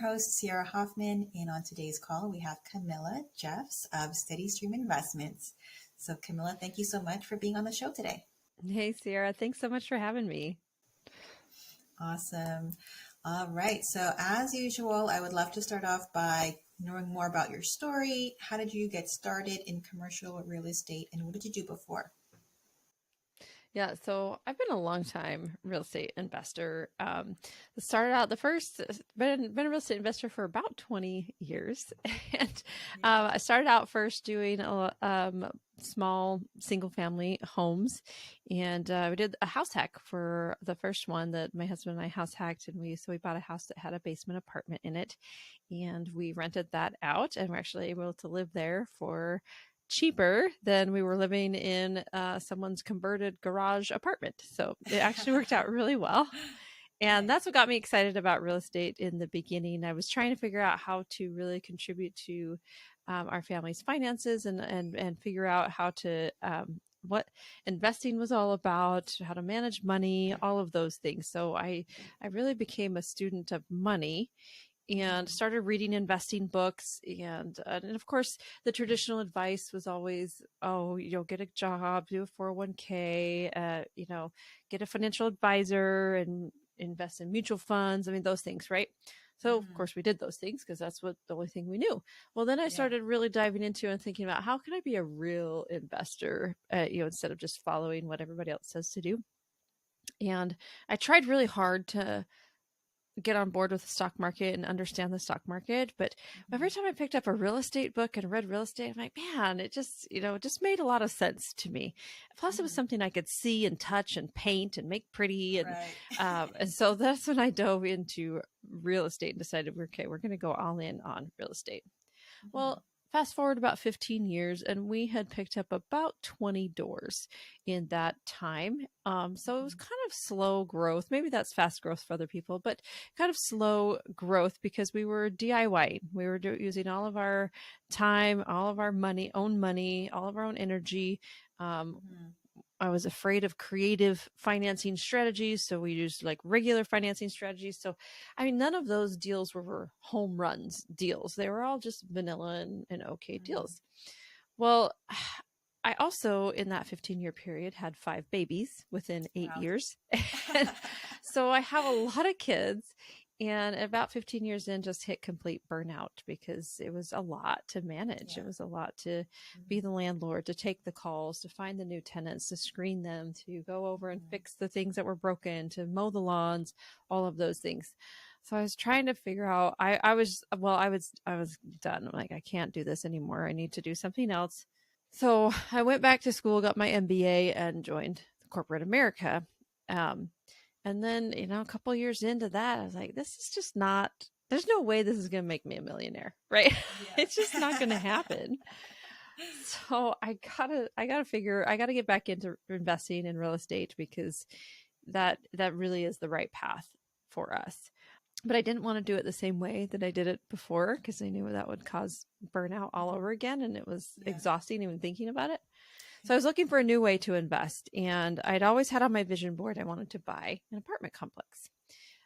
Host Sierra Hoffman, and on today's call we have Camilla Jeffs of Steady Stream Investments. So, Camilla, thank you so much for being on the show today. Hey, Sierra. Thanks so much for having me. Awesome. All right. So, as usual, I would love to start off by knowing more about your story. How did you get started in commercial real estate, and what did you do before? Yeah, so I've been a long time real estate investor. Started out the first, been a real estate investor for about 20 years. And I started out first doing small single family homes. And we did a house hack for the first one that my husband and I house hacked. And we bought a house that had a basement apartment in it. And we rented that out, and we're actually able to live there for cheaper than we were living in someone's converted garage apartment. So it actually worked out really well. And that's what got me excited about real estate in the beginning. I was trying to figure out how to really contribute to our family's finances and figure out how to what investing was all about, how to manage money, all of those things. So I really became a student of money and started reading investing books. And of course, the traditional advice was always, oh, get a job, do a 401k, get a financial advisor and invest in mutual funds. I mean, those things, right? So of course we did those things because that's the only thing we knew. Well, then I started really diving into and thinking about how can I be a real investor, instead of just following what everybody else says to do. And I tried really hard to get on board with the stock market and understand the stock market. But every time I picked up a real estate book and read real estate, I'm like, man, it just made a lot of sense to me. Plus, it was something I could see and touch and paint and make pretty. And, and so that's when I dove into real estate and decided, okay, we're going to go all in on real estate. Well, fast forward about 15 years, and we had picked up about 20 doors in that time. So it was kind of slow growth. Maybe that's fast growth for other people, but kind of slow growth because we were DIY. We were using all of our time, all of our money, all of our own energy. I was afraid of creative financing strategies. So we used like regular financing strategies. So, I mean, none of those deals were home runs deals. They were all just vanilla and okay deals. Well, I also, in that 15-year period, had 5 babies within 8 years. So I have a lot of kids. And about 15 years in, just hit complete burnout because it was a lot to manage. It was a lot to be the landlord, to take the calls, to find the new tenants, to screen them, to go over and fix the things that were broken, to mow the lawns, all of those things. So I was trying to figure out, I was done. I'm like, I can't do this anymore. I need to do something else. So I went back to school, got my MBA, and joined corporate America. And then, a couple of years into that, I was like, this is just not, there's no way this is going to make me a millionaire, right? It's just not going to happen. So I gotta get back into investing in real estate because that really is the right path for us. But I didn't want to do it the same way that I did it before because I knew that would cause burnout all over again. And it was exhausting even thinking about it. So I was looking for a new way to invest, and I'd always had on my vision board I wanted to buy an apartment complex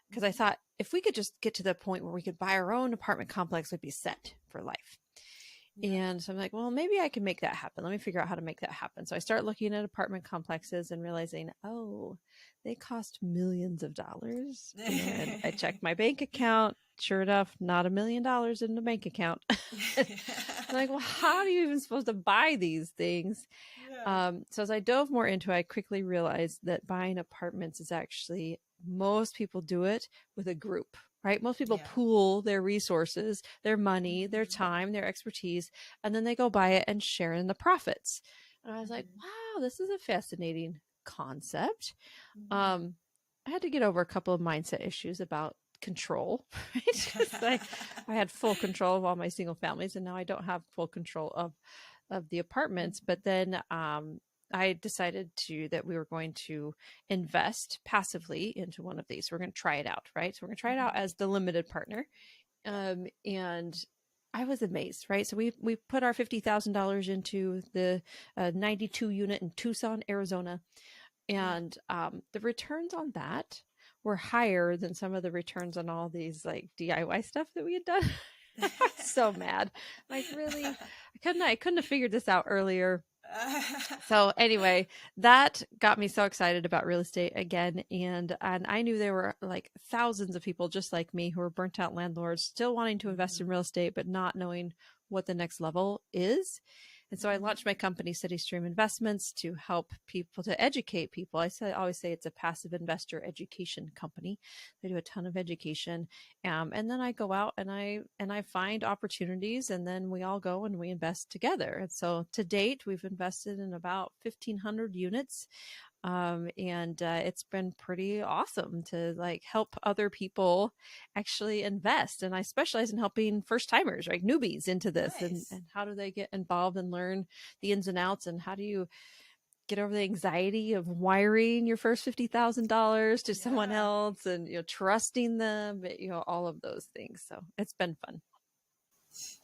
because I thought if we could just get to the point where we could buy our own apartment complex, we'd be set for life. And so I'm like, well, maybe I can make that happen. Let me figure out how to make that happen. So I start looking at apartment complexes and realizing, oh, they cost millions of dollars. And I checked my bank account. Sure enough, not $1 million in the bank account. I'm like, well, how are you even supposed to buy these things? So as I dove more into it, I quickly realized that buying apartments is actually, most people do it with a group, right? Most people pool their resources, their money, their time, their expertise, and then they go buy it and share in the profits. And I was like, wow, this is a fascinating concept. I had to get over a couple of mindset issues about control, right? I had full control of all my single families, and now I don't have full control of the apartments. But then I decided that we were going to invest passively into one of these. We're going to try it out, right? So we're going to try it out as the limited partner. And I was amazed, right? So we put our $50,000 into the 92 unit in Tucson, Arizona. And the returns on that were higher than some of the returns on all these like DIY stuff that we had done. I was so mad. Like, really? I couldn't have figured this out earlier. So anyway, that got me so excited about real estate again. And I knew there were like thousands of people just like me who were burnt out landlords still wanting to invest in Mhm, real estate, but not knowing what the next level is. And so I mhm. launched my company, City Stream Investments, to help people, to educate people. Always say it's a passive investor education company. They do a ton of education, and then I go out and I find opportunities, and then we all go and we invest together. And so to date, we've invested in about 1,500 units, and it's been pretty awesome to like help other people actually invest. And I specialize in helping first timers, right, newbies into this, Nice. and how do they get involved and learn the ins and outs, and how do you get over the anxiety of wiring your first $50,000 to someone Yeah. else, and trusting them, all of those things. So it's been fun.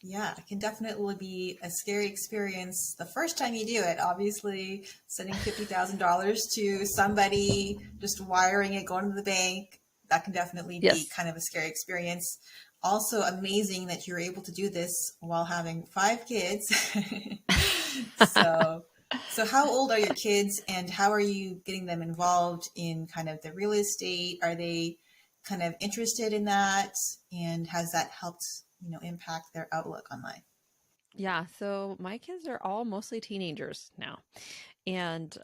Yeah, it can definitely be a scary experience the first time you do it. Obviously, sending $50,000 to somebody, just wiring it, going to the bank, that can definitely be Yes. kind of a scary experience. Also, amazing that you're able to do this while having 5 kids. So, so how old are your kids, and how are you getting them involved in kind of the real estate? Are they kind of interested in that? And has that helped, impact their outlook on life? Yeah, so my kids are all mostly teenagers now. And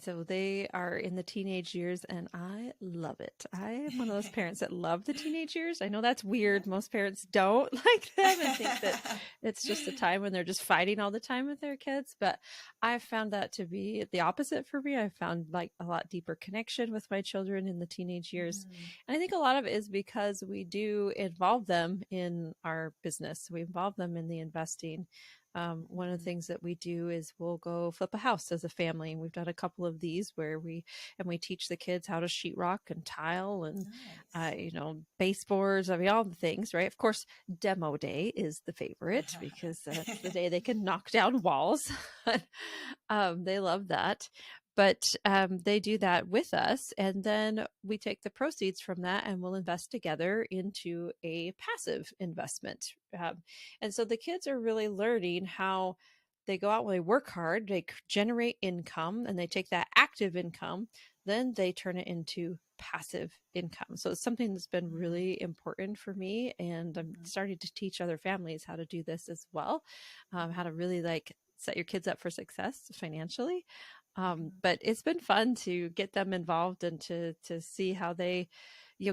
so they are in the teenage years, and I love it. I am one of those parents that love the teenage years. I know that's Yeah. weird. Most parents don't like them and think that it's just a time when they're just fighting all the time with their kids. But I've found that to be the opposite for me. I've found like a lot deeper connection with my children in the teenage years. Mhm. And I think a lot of it is because we do involve them in our business, we involve them in the investing. One of the Mhm. things that we do is we'll go flip a house as a family, and we've done a couple of these where we teach the kids how to sheetrock and tile and Nice. baseboards. I mean, all the things, right? Of course, demo day is the favorite because that's the day they can knock down walls. They love that. But they do that with us, and then we take the proceeds from that and we'll invest together into a passive investment. And so the kids are really learning how they go out when they work hard, they generate income, and they take that active income, then they turn it into passive income. So it's something that's been Mhm. really important for me. And I'm Mhm. starting to teach other families how to do this as well, how Mhm. to really like set your kids up for success financially. Mhm. But it's been fun to get them involved and to see how they,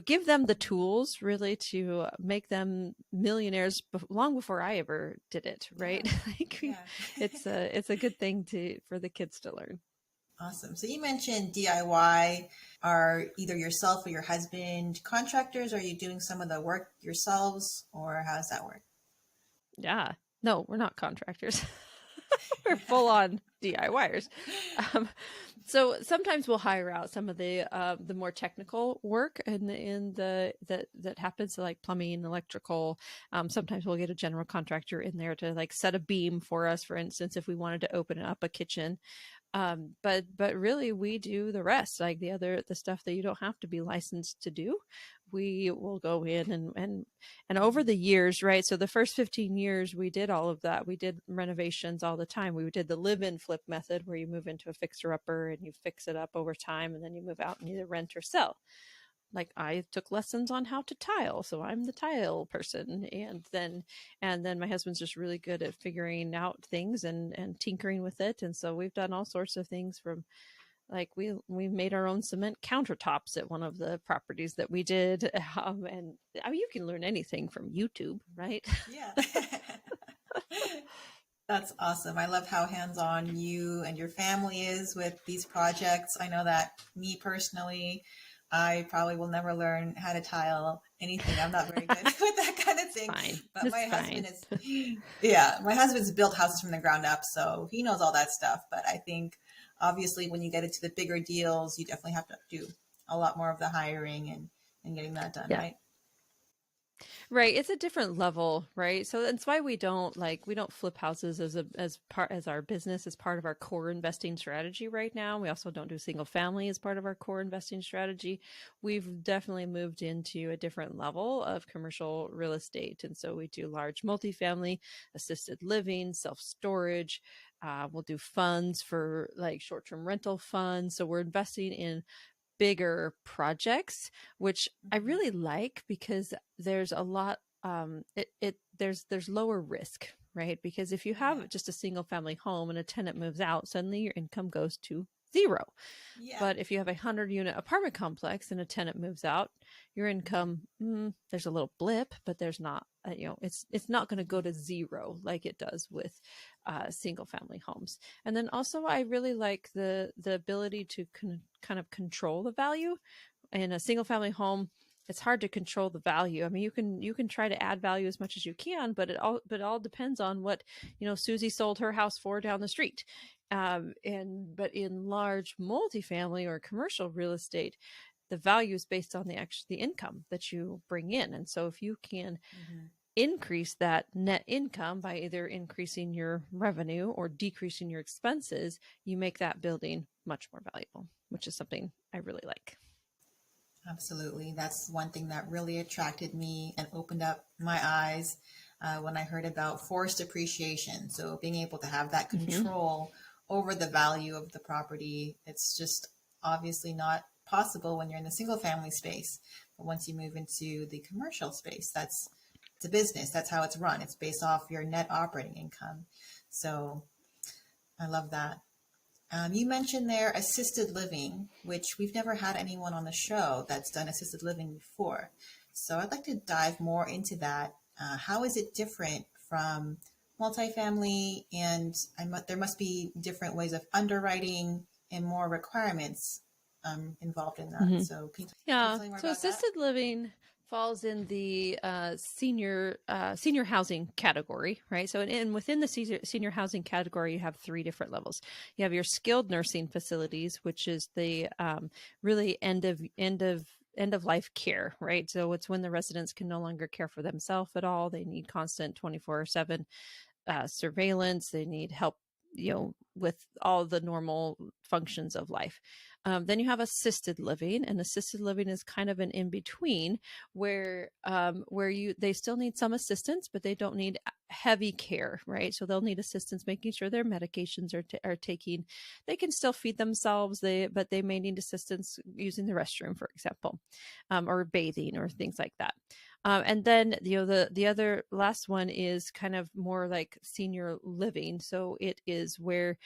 give them the tools really to make them millionaires long before I ever did it. Right? Yeah. Like Yeah. it's a good thing to for the kids to learn. Awesome. So you mentioned DIY. Are either yourself or your husband contractors? Are you doing some of the work yourselves, or how does that work? Yeah. No, we're not contractors. We're full on DIYers. Um, so sometimes we'll hire out some of the more technical work in the that happens, so like plumbing, electrical. Sometimes we'll get a general contractor in there to like set a beam for us, for instance, if we wanted to open up a kitchen. But really we do the rest, like the stuff that you don't have to be licensed to do. We will go in and over Mhm. the years, right? So the first 15 years we did all of that. We did renovations all the time. We did the live-in flip method where you move into a fixer upper and you fix it up over time, and then you move out and either rent or sell. Like I took lessons on how to tile, so I'm the tile person. And then my husband's just really good at figuring out things and tinkering with it. And so we've done all sorts of things, from like we made our own cement countertops at one of the properties that we did. And I mean, you can learn anything from YouTube, right? Yeah. That's awesome. I love how hands-on you and your family is with these projects. I know that me personally, I probably will never learn how to tile anything. I'm not very good with that kind of It's thing. fine. But my It's husband fine. is, yeah, my husband's built houses from the ground up, so he knows all that stuff. But I think obviously when you get into the bigger deals, you definitely have to do a lot more of the hiring and getting that done, Yeah. right? Right, it's a different level, right? So that's why we don't flip houses as our business as part of our core investing strategy right now. We also don't do single family as part of our core investing strategy. We've definitely moved into a different level of commercial real estate, and so we do large multifamily, assisted living, self-storage. We'll do funds for like short-term rental funds. So we're investing in bigger projects, which I Mhm. really like because there's a lot there's lower risk, right? Because if you Yeah. have just a single family home and a tenant moves out, suddenly your income goes to zero. Yeah. But if you have a 100-unit apartment complex and a tenant moves out, your Yeah. income, there's a little blip, but there's not, it's not going to go Mhm. to zero like it does with single family homes. And then also, I really like the ability to kind of control the value in a single family home. It's hard to control the value. I mean, you can try to add value as much as you can, but it all depends on what Susie sold her house for down the street. But in large multifamily or commercial real estate, the value is based on the income that you bring in. And so if you can Mhm. increase that net income by either increasing your revenue or decreasing your expenses, you make that building much more valuable, which is something I really like. Absolutely. That's one thing that really attracted me and opened up my eyes when I heard about forced appreciation. So being able to have that Hmm. control over the value of the property, it's just obviously not possible when you're in the single family space. But once you move into the commercial space, that's it's a business. That's how it's run. It's based off your net operating income. So I love that. You mentioned there assisted living, which we've never had anyone on the show that's done assisted living before. So I'd like to dive more into that. How is it different from multifamily? And there must be different ways of underwriting and more requirements involved in that. Hmm. So can you Yeah. tell me more So about that? assisted living falls in the senior housing category, right? So within the senior housing category, you have three different levels. You have your skilled nursing facilities, which is the really end of life care, right? So it's when the residents can no longer care for themselves at all. They need constant 24/7 surveillance. They need help, with all the normal functions of life. Then you have assisted living, and assisted living is kind of an in between, where you they still need some assistance, but they don't need heavy care, right? So they'll need assistance making sure their medications are taking. They can still feed themselves, but they may need assistance using the restroom, for example, or bathing or things like that. And then the other last one is kind of more like senior living. So it is where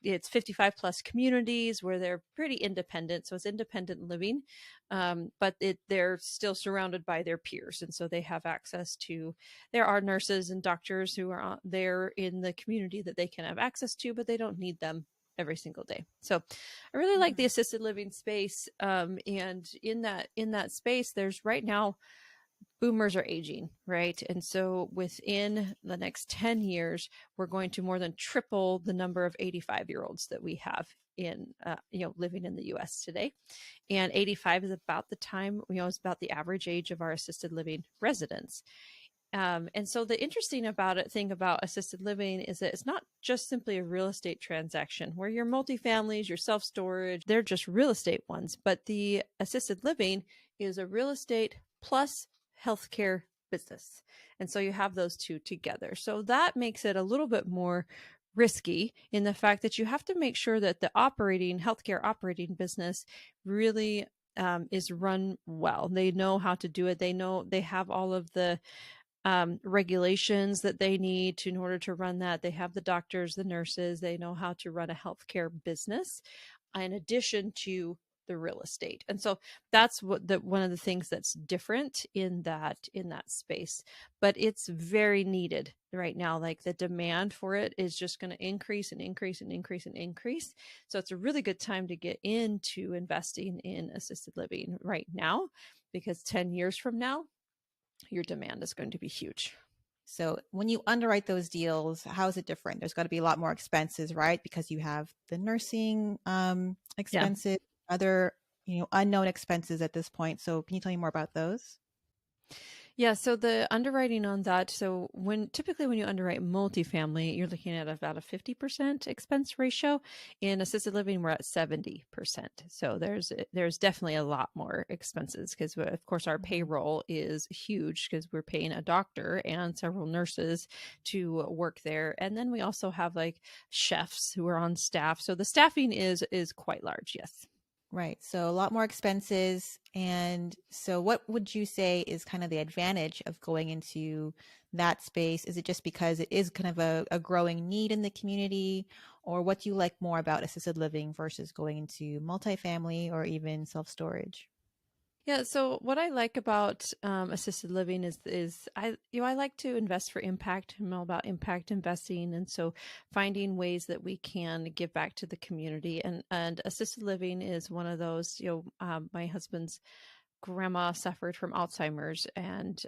it's 55 plus communities where they're pretty independent. So it's independent living, but they're still surrounded by their peers. And so they have access to, there are nurses and doctors who are there in the community that they can have access to, but they don't need them every single day. So I really like the Mm-hmm. assisted living space. And in that space, there's right now boomers are aging, right? And so within the next 10 years, we're going to more than triple the number of 85-year-olds that we have living in the US today. And 85 is about the time, is about the average age of our assisted living residents. And so the interesting thing about assisted living is that it's not just simply a real estate transaction where your multifamilies, your self storage, they're just real estate ones. But the assisted living is a real estate plus healthcare business. And so you have those two together. So that makes it a little bit more risky in the fact that you have to make sure that the healthcare operating business really is run well. They know how to do it. They know they have all of the regulations that they need in order to run that. They have the doctors, the nurses, they know how to run a healthcare business in addition to the real estate. And so that's one of the things that's different in that space. But it's very needed right now. Like the demand for it is just going to increase and increase and increase and increase. So it's a really good time to get into investing in assisted living right now, because 10 years from now, your demand is going to be huge. So when you underwrite those deals, how is it different? There's got to be a lot more expenses, right? Because you have the nursing Yeah. expenses, other unknown expenses at this point. So can you tell me more about those? Yeah, so the underwriting on that, so typically when you underwrite multifamily, you're looking at about a 50% expense ratio. In assisted living, we're at 70%. So there's definitely a lot more expenses because of course our Mhm. payroll is huge because we're paying a doctor and several nurses to work there. And then we also have like chefs who are on staff. So the staffing is quite large, yes. Right. So a lot more expenses. And so what would you say is kind of the advantage of going into that space? Is it just because it is kind of a growing need in the community? Or what do you like more about assisted living versus going into multifamily or even self-storage? Yeah, so what I like about assisted living is I like to invest for impact. I'm all about impact investing, and so finding ways that we can give back to the community. And assisted living is one of those. My husband's grandma suffered from Alzheimer's, and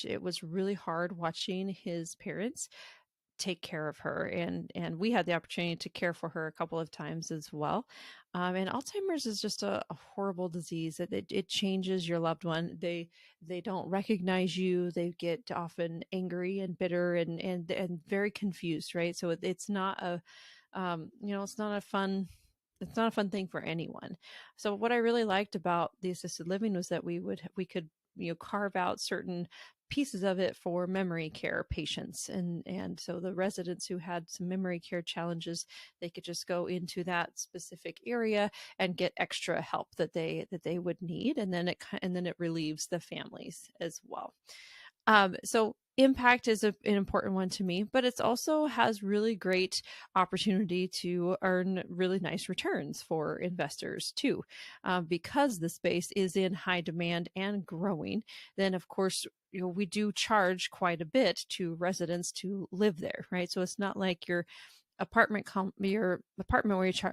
it was really hard watching his parents take care of her, and we had the opportunity to care for her a couple of times as well. And Alzheimer's is just a horrible disease that it changes your loved one. They don't recognize you. They get often angry and bitter and very confused, right? So it's not a it's not a fun thing for anyone. So what I really liked about the assisted living was that we could carve out certain pieces of it for memory care patients, and so the residents who had some memory care challenges, they could just go into that specific area and get extra help that they would need, and then it relieves the families as well. So impact is an important one to me, but it's also has really great opportunity to earn really nice returns for investors too, because the space is in high demand and growing. Then of course, we do charge quite a bit to residents to live there, right? So it's not like your apartment where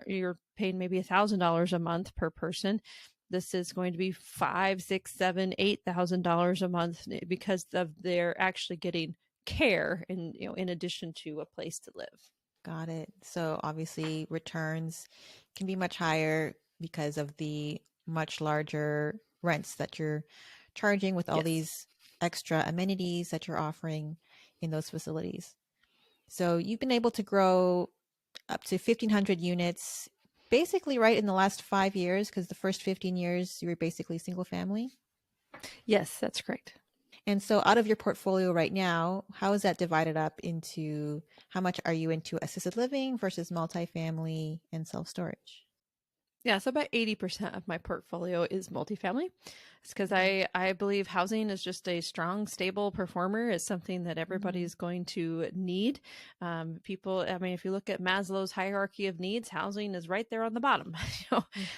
you're paying maybe $1,000 a month per person. This is going to be five, six, seven, $8,000 a month because they're actually getting care in addition to a place to live. Got it. So obviously returns can be much higher because of the much larger rents that you're charging with all Yes. these extra amenities that you're offering in those facilities. So you've been able to grow up to 1,500 units basically right in the last 5 years, because the first 15 years you were basically single family. Yes, that's correct. And so out of your portfolio right now, how is that divided up into how much are you into assisted living versus multifamily and self-storage? Yeah, so about 80% of my portfolio is multifamily. It's because Okay. I believe housing is just a strong, stable performer. It's something that everybody Hmm. is going to need. People, I mean, if you look at Maslow's hierarchy of needs, housing is right there on the bottom.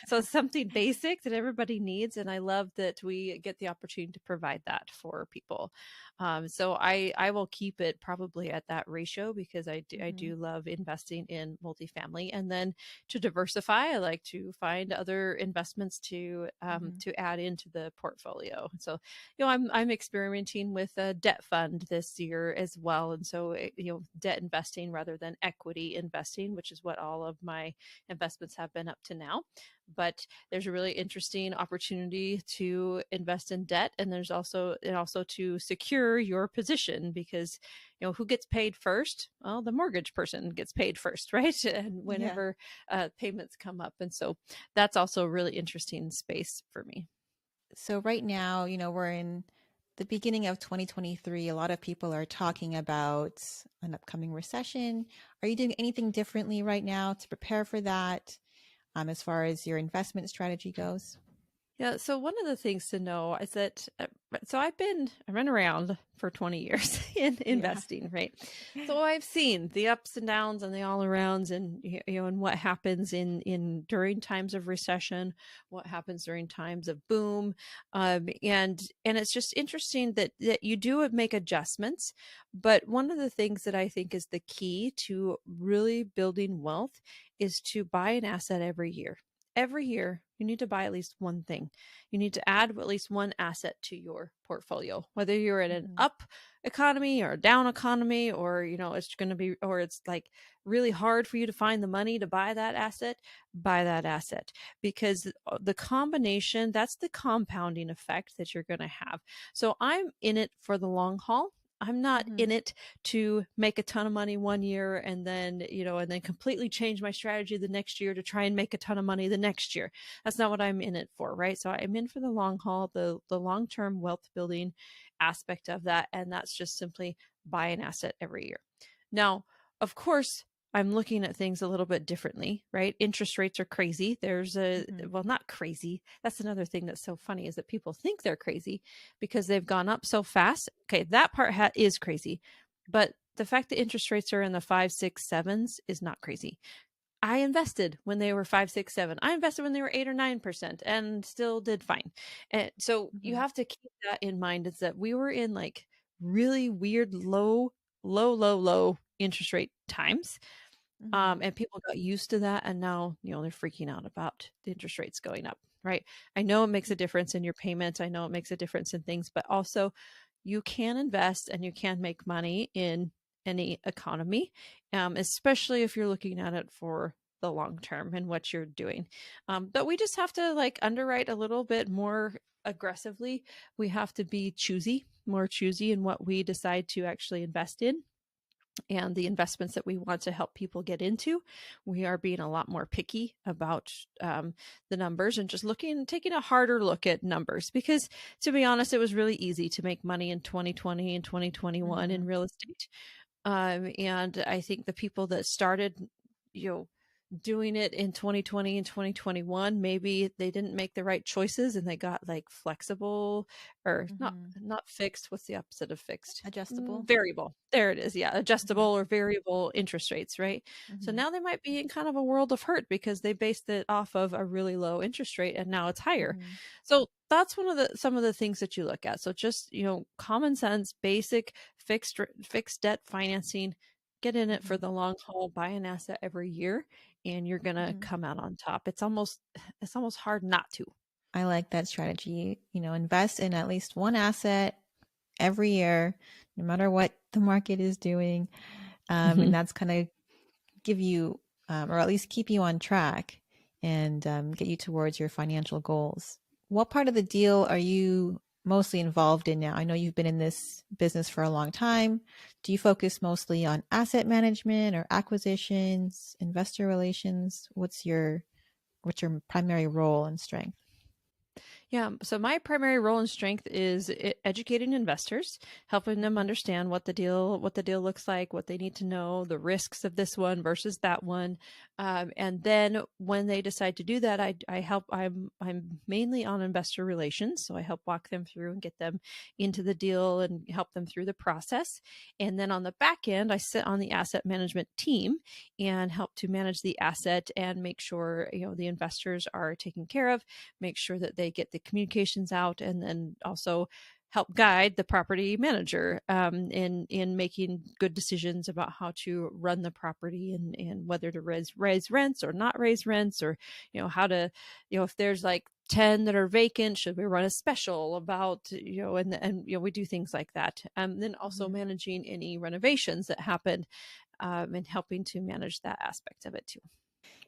So it's something basic that everybody needs. And I love that we get the opportunity to provide that for people. So I will keep it probably at that ratio because I Hmm. do love investing in multifamily. And then to diversify, I like to find other investments Hmm. to add into the portfolio. So, I'm experimenting with a debt fund this year as well, and so debt investing rather than equity investing, which is what all of my investments have been up to now. But there's a really interesting opportunity to invest in debt, and there's also to secure your position because who gets paid first? Well, the mortgage person gets paid first, right? And Yeah. whenever payments come up. And so that's also a really interesting space for me. So right now, we're in the beginning of 2023. A lot of people are talking about an upcoming recession. Are you doing anything differently right now to prepare for that, as far as your investment strategy goes? Yeah. So one of the things to know is that so I've been around for 20 years in Yeah. investing, right? So I've seen the ups and downs and the all arounds, and and what happens in during times of recession, what happens during times of boom, and it's just interesting that you do make adjustments. But one of the things that I think is the key to really building wealth is to buy an asset every year. Every year you need to buy at least one thing. You need to add at least one asset to your portfolio, whether you're in an Mm-hmm. up economy or a down economy, or, it's going to be, or it's like really hard for you to find the money to buy that asset, because the combination, that's the compounding effect that you're going to have. So I'm in it for the long haul. I'm not Mm-hmm. in it to make a ton of money one year and then, and then completely change my strategy the next year to try and make a ton of money the next year. That's not what I'm in it for, right? So I'm in for the long haul, the long-term wealth building aspect of that. And that's just simply buy an asset every year. Now, of course, I'm looking at things a little bit differently, right? Interest rates are crazy. Mm-hmm. Well, not crazy. That's another thing that's so funny, is that people think they're crazy because they've gone up so fast. Okay, that part is crazy. But the fact that interest rates are in the five, six, sevens is not crazy. I invested when they were five, six, seven. I invested when they were 8 or 9% and still did fine. And so you Mm-hmm. have to keep that in mind, is that we were in like really weird, low interest rate times. Mm-hmm. And people got used to that. And now, they're freaking out about the interest rates going up, right? I know it makes a difference in your payments. I know it makes a difference in things, but also you can invest and you can make money in any economy, especially if you're looking at it for the long term and what you're doing. But we just have to like underwrite a little bit more aggressively. We have to be more choosy in what we decide to actually invest in, and the investments that we want to help people get into. We are being a lot more picky about the numbers, and just taking a harder look at numbers, because to be honest, it was really easy to make money in 2020 and 2021 Mm-hmm. in real estate. And I think the people that started, you know, doing it in 2020 and 2021, maybe they didn't make the right choices and they got like flexible, or Mm-hmm. not fixed. What's the opposite of fixed? Adjustable. Variable. There it is. Yeah, adjustable Mm-hmm. or variable interest rates, right? So Mm-hmm. now they might be in kind of a world of hurt because they based it off of a really low interest rate and now it's higher. Mm-hmm. So that's some of the things that you look at. So just, common sense, basic fixed debt financing, get in it for Mm-hmm. the long haul, buy an asset every year, and you're going to Mm-hmm. come out on top. It's almost hard not to. I like that strategy. Invest in at least one asset every year, no matter what the market is doing. And Mhm. that's kind of give you, or at least keep you on track and get you towards your financial goals. What part of the deal are you mostly involved in now? I know you've been in this business for a long time. Do you focus mostly on asset management or acquisitions, investor relations? What's your primary role and strength? Yeah. So my primary role and strength is educating investors, helping them Mm-hmm. understand what the deal looks like, what they need to know, the risks of this one versus that one, and then when they decide to do that, I help. I'm mainly on investor relations, so I help walk them through and get them into the deal and help them through the process. And then on the back end, I sit on the asset management team and help to manage the asset and make sure the investors are taken care of, make sure that they get the communications out, and then also help guide the property manager in making good decisions about how to run the property, and whether to raise rents or not raise rents, or how to, if there's like 10 that are vacant, should we run a special about, and we do things like that. Then also Mm-hmm. managing any renovations that happened, and helping to manage that aspect of it too.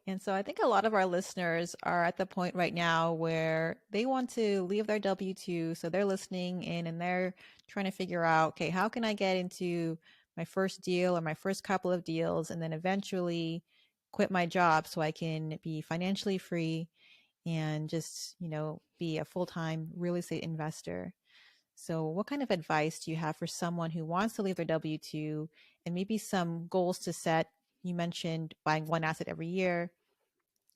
And so I think a lot of our listeners are at the point right now where they want to leave their W 2. So they're listening in and they're trying to figure out, okay, how can I get into my first deal or my first couple of deals and then eventually quit my job so I can be financially free and just, be a full time real estate investor. So, what kind of advice do you have for someone who wants to leave their W 2 and maybe some goals to set? You mentioned buying one asset every year.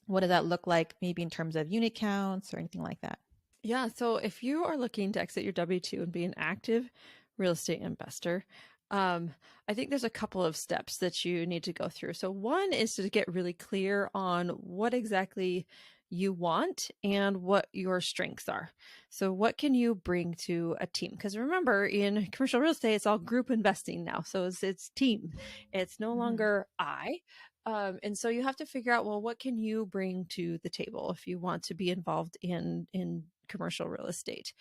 What does that look like, maybe in terms of unit counts or anything like that? Yeah. So if you are looking to exit your W 2 and be an active real estate investor, I think there's a couple of steps that you need to go through. So, one is to get really clear on what exactly you want and what your strengths are. So, what can you bring to a team? Because remember, in commercial real estate, it's all group investing now. So, it's team, it's no Mm-hmm. longer I. And so you have to figure out, well, what can you bring to the table if you want to be involved in commercial real estate?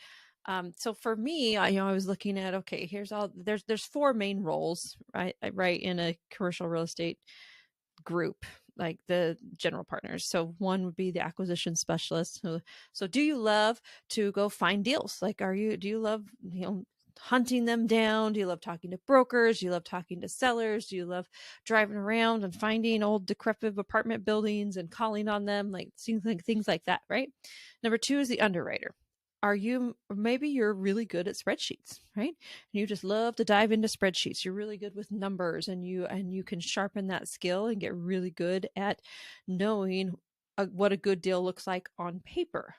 So for me, I was looking at, okay, there's four main roles, right, in a commercial real estate group, like the general partners. So one would be the acquisition specialist. So do you love to go find deals? Like, do you love, hunting them down? Do you love talking to brokers? Do you love talking to sellers? Do you love driving around and finding old decrepit apartment buildings and calling on them? Like things like that, right? Number two is the underwriter. Maybe you're really good at spreadsheets, right? And you just love to dive into spreadsheets. You're really good with numbers, and you can sharpen that skill and get really good at knowing what a good deal looks like on paper.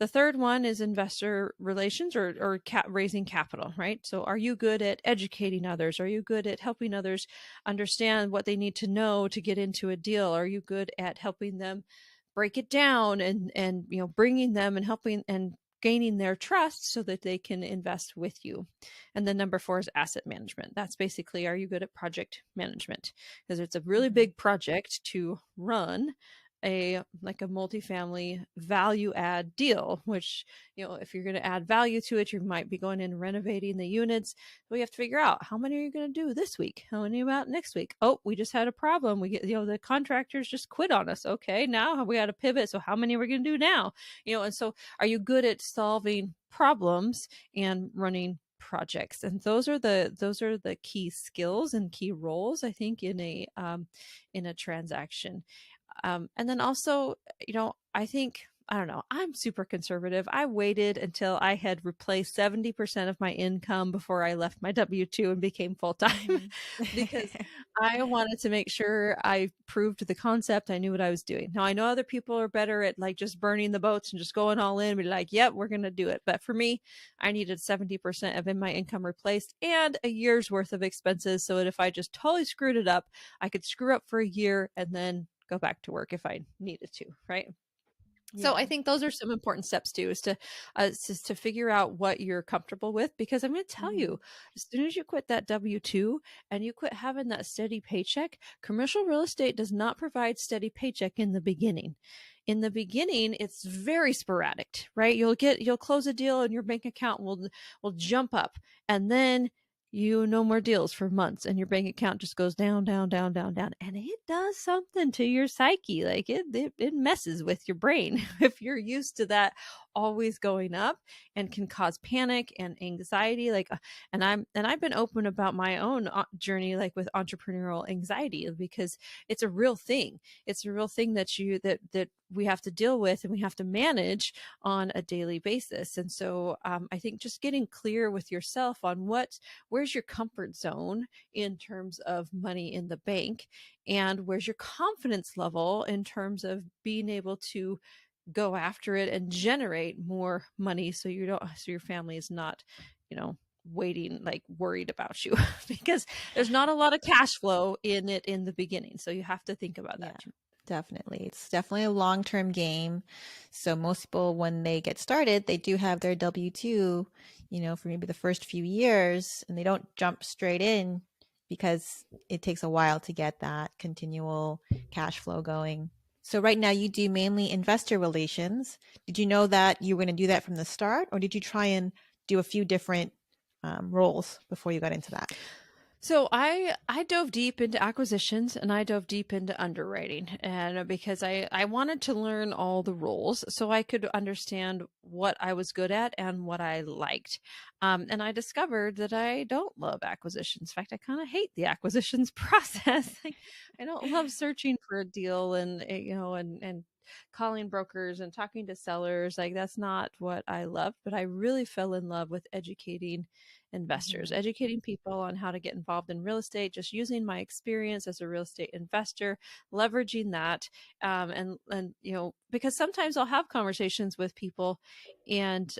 The third one is investor relations, or raising capital, right? So are you good at educating others? Are you good at helping others understand what they need to know to get into a deal? Are you good at helping them break it down, and bringing them and helping and gaining their trust so that they can invest with you? And then number four is asset management. That's basically, are you good at project management? Because it's a really big project to run a multifamily value add deal, which, if you're going to add value to it, you might be going in and renovating the units. So we have to figure out, how many are you going to do this week? How many about next week? Oh, we just had a problem. We get, the contractors just quit on us. Okay, now we got to pivot. So how many are we going to do now? And so are you good at solving problems and running projects? And those are the key skills and key roles, I think, in a transaction. And then also, I don't know, I'm super conservative. I waited until I had replaced 70% of my income before I left my W-2 and became full-time because I wanted to make sure I proved the concept. I knew what I was doing. Now, I know other people are better at like just burning the boats and just going all in and be like, yep, we're going to do it. But for me, I needed 70% of my income replaced and a year's worth of expenses, so that if I just totally screwed it up, I could screw up for a year and then go back to work if I needed to, right? So I Yeah. think those are some important steps too, is to figure out what you're comfortable with, because I'm going to tell Mhm. you, as soon as you quit that W-2 and you quit having that steady paycheck, commercial real estate does not provide steady paycheck in the beginning. In the beginning, it's very sporadic, right? You'll close a deal and your bank account will jump up, and then no more deals for months, and your bank account just goes down, down, down, down, down. And it does something to your psyche. Like it messes with your brain if you're used to that always going up, and can cause panic and anxiety. And I've been open about my own journey, like with entrepreneurial anxiety, because it's a real thing. It's a real thing that we have to deal with and we have to manage on a daily basis. And so I think just getting clear with yourself on where's your comfort zone in terms of money in the bank, and where's your confidence level in terms of being able to go after it and generate more money, so your family is not, waiting, like worried about you because there's not a lot of cash flow in it in the beginning. So you have to think about Yeah, that too. definitely. It's definitely a long-term game. So most people, when they get started, they do have their W-2, for maybe the first few years, and they don't jump straight in because it takes a while to get that continual cash flow going. So right now you do mainly investor relations. Did you know that you were going to do that from the start, or did you try and do a few different roles before you got into that? So I dove deep into acquisitions, and I dove deep into underwriting, and because I wanted to learn all the roles so I could understand what I was good at and what I liked. And I discovered that I don't love acquisitions. In fact, I kind of hate the acquisitions process. Like, I don't love searching for a deal, and and calling brokers and talking to sellers. Like, that's not what I love. But I really fell in love with educating investors, Mhm. educating people on how to get involved in real estate, just using my experience as a real estate investor, leveraging that. And because sometimes I'll have conversations with people, and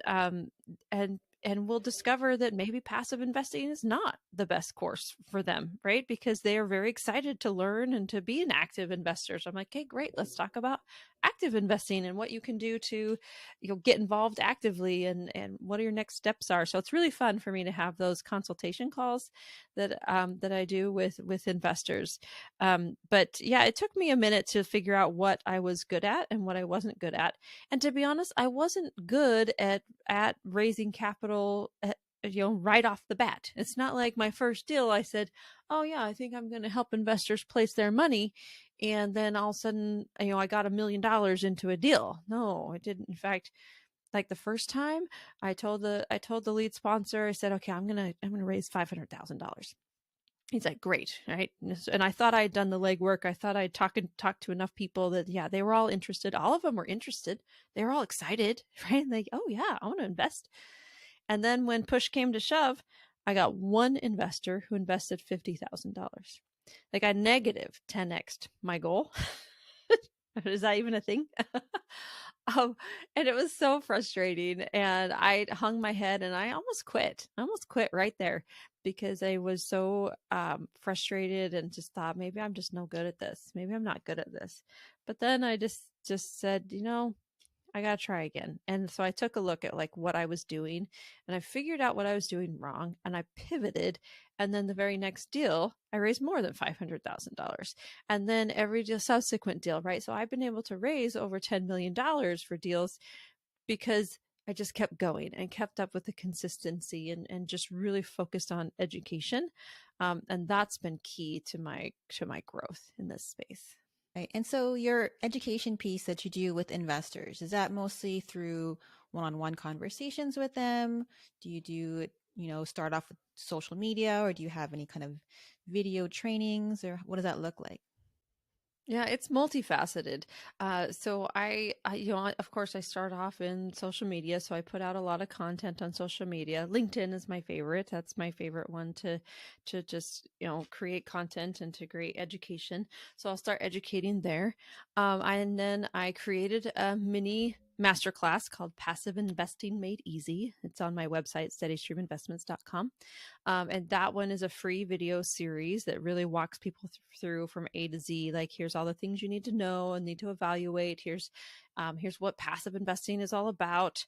and we'll discover that maybe passive investing is not the best course for them, right? Because they are very excited to learn and to be an active investor. So I'm like, okay, great, let's talk about active investing and what you can do to, get involved actively, and what your next steps are. So it's really fun for me to have those consultation calls that I do with investors. But yeah, it took me a minute to figure out what I was good at and what I wasn't good at. And to be honest, I wasn't good at raising capital right off the bat. It's not like my first deal I said, oh yeah, I think I'm going to help investors place their money, and then all of a sudden, I got $1 million into a deal. No, I didn't. In fact, like the first time, I told the lead sponsor, I said, okay, I'm gonna raise $500,000. He's like, great, right? And I thought I had done the legwork. I thought I'd talked to enough people that, yeah, they were all interested. All of them were interested. They were all excited, right? Like, oh yeah, I want to invest. And then when push came to shove, I got one investor who invested $50,000. Like I negative 10x my goal. Is that even a thing? um, and it was so frustrating. And I hung my head and I almost quit. I almost quit right there because I was so frustrated and just thought maybe I'm just no good at this. Maybe I'm not good at this. But then I just said, I got to try again. And so I took a look at like what I was doing, and I figured out what I was doing wrong, and I pivoted. And then the very next deal, I raised more than $500,000. And then every subsequent deal, right? So I've been able to raise over $10 million for deals because I just kept going and kept up with the consistency, and just really focused on education. And that's been key to my growth in this space. Right. And so your education piece that you do with investors, is that mostly through one-on-one conversations with them? Do you do, start off with social media, or do you have any kind of video trainings, or what does that look like? Yeah, it's multifaceted. So of course, I start off in social media. So I put out a lot of content on social media. LinkedIn is my favorite. That's my favorite one to just, create content and to create education. So I'll start educating there. And then I created a mini masterclass called Passive Investing Made Easy. It's on my website, steadystreaminvestments.com. And that one is a free video series that really walks people through from A to Z. Like, here's all the things you need to know and need to evaluate. Here's what passive investing is all about.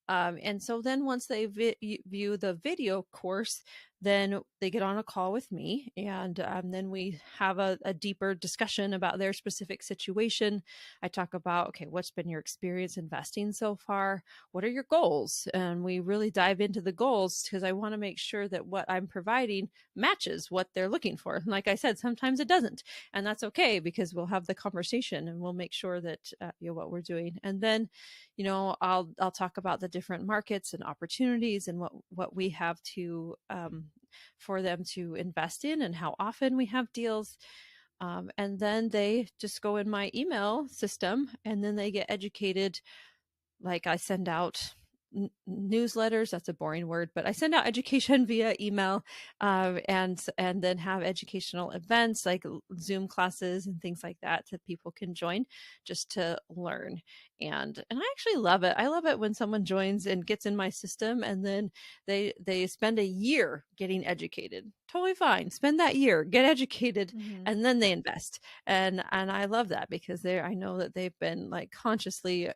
And so then once they view the video course, then they get on a call with me, and then we have a deeper discussion about their specific situation. I talk about, okay, what's been your experience investing so far? What are your goals? And we really dive into the goals because I want to make sure that what I'm providing matches what they're looking for. And like I said, sometimes it doesn't, and that's okay because we'll have the conversation and we'll make sure that what we're doing. And then, I'll talk about the different markets and opportunities and what we have to for them to invest in and how often we have deals. And then they just go in my email system and then they get educated. Like I send out newsletters. That's a boring word, but I send out education via email, and then have educational events like Zoom classes and things like that people can join just to learn. And I actually love it. I love it when someone joins and gets in my system, and then they spend a year getting educated. Totally fine. Spend that year, get educated, Mm-hmm. and then they invest. And I love that because I know that they've been like consciously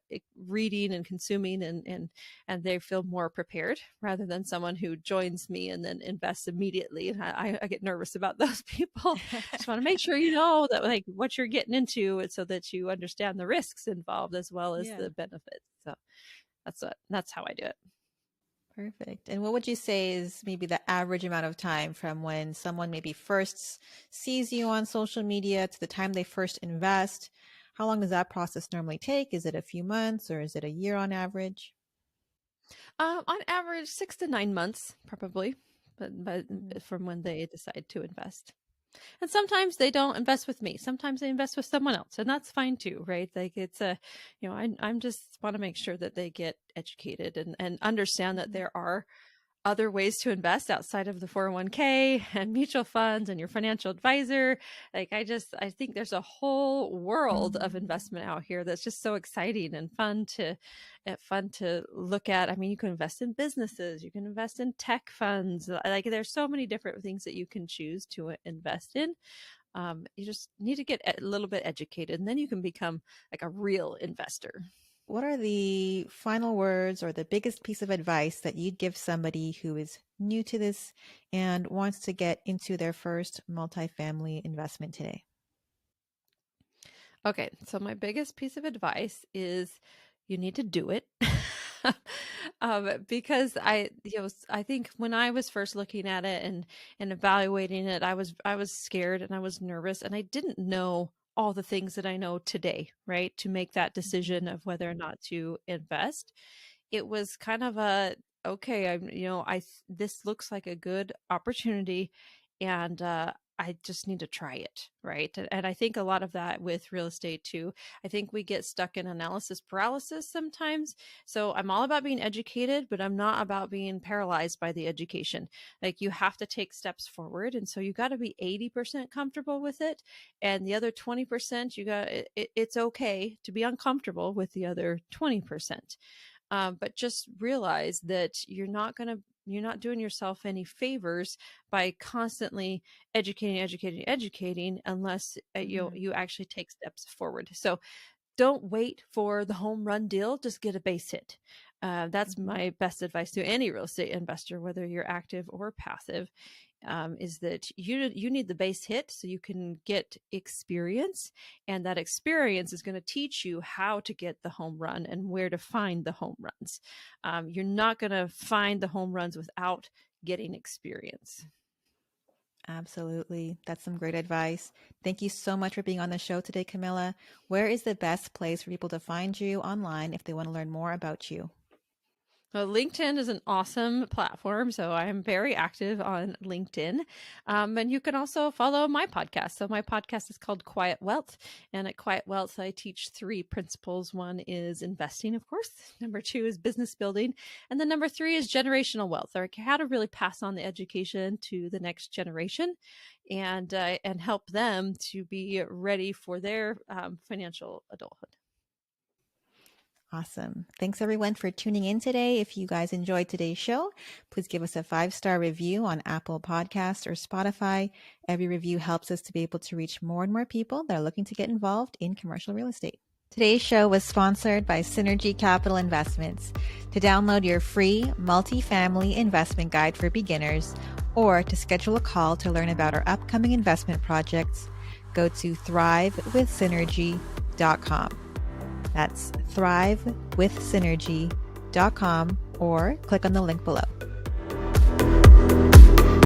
reading and consuming, and they feel more prepared rather than someone who joins me and then invests immediately. And I get nervous about those people. Just want to make sure you know that like what you're getting into, so that you understand the risks involved as well as Yeah. the benefits. So that's how I do it. Perfect. And what would you say is maybe the average amount of time from when someone maybe first sees you on social media to the time they first invest? How long does that process normally take? Is it a few months or is it a year on average? On average, 6 to 9 months, probably, but Mhm. from when they decide to invest. And sometimes they don't invest with me. Sometimes they invest with someone else, and that's fine too, right? Like it's I'm just want to make sure that they get educated and understand that Mhm. there are other ways to invest outside of the 401k and mutual funds and your financial advisor. Like I think there's a whole world of investment out here that's just so exciting and fun to look at. I mean, you can invest in businesses, you can invest in tech funds. Like there's so many different things that you can choose to invest in. You just need to get a little bit educated, and then you can become like a real investor. What are the final words or the biggest piece of advice that you'd give somebody who is new to this and wants to get into their first multifamily investment today? Okay, so my biggest piece of advice is you need to do it. Because I think when I was first looking at it and evaluating it, I was scared and I was nervous and I didn't know all the things that I know today, right? To make that decision of whether or not to invest. It was kind of a, okay, this looks like a good opportunity, and I just need to try it, right? And I think a lot of that with real estate too. I think we get stuck in analysis paralysis sometimes. So I'm all about being educated, but I'm not about being paralyzed by the education. Like, you have to take steps forward, and so you got to be 80% comfortable with it, and the other 20%, it's okay to be uncomfortable with the other 20%. But just realize that you're not doing yourself any favors by constantly educating unless you actually take steps forward. So don't wait for the home run deal. Just get a base hit. That's my best advice to any real estate investor, whether you're active or passive, is that you need the base hit so you can get experience, and that experience is going to teach you how to get the home run and where to find the home runs. You're not going to find the home runs without getting experience. Absolutely. That's some great advice. Thank you so much for being on the show today, Camilla. Where is the best place for people to find you online if they want to learn more about you? Well, LinkedIn is an awesome platform, so I am very active on LinkedIn. And you can also follow my podcast. So my podcast is called Quiet Wealth. And at Quiet Wealth, I teach 3 principles. One is investing, of course. Number 2 is business building. And then number 3 is generational wealth, or how to really pass on the education to the next generation and help them to be ready for their financial adulthood. Awesome. Thanks everyone for tuning in today. If you guys enjoyed today's show, please give us a 5-star review on Apple Podcasts or Spotify. Every review helps us to be able to reach more and more people that are looking to get involved in commercial real estate. Today's show was sponsored by Synergy Capital Investments. To download your free multifamily investment guide for beginners or to schedule a call to learn about our upcoming investment projects, go to thrivewithsynergy.com. That's thrivewithsynergy.com or click on the link below.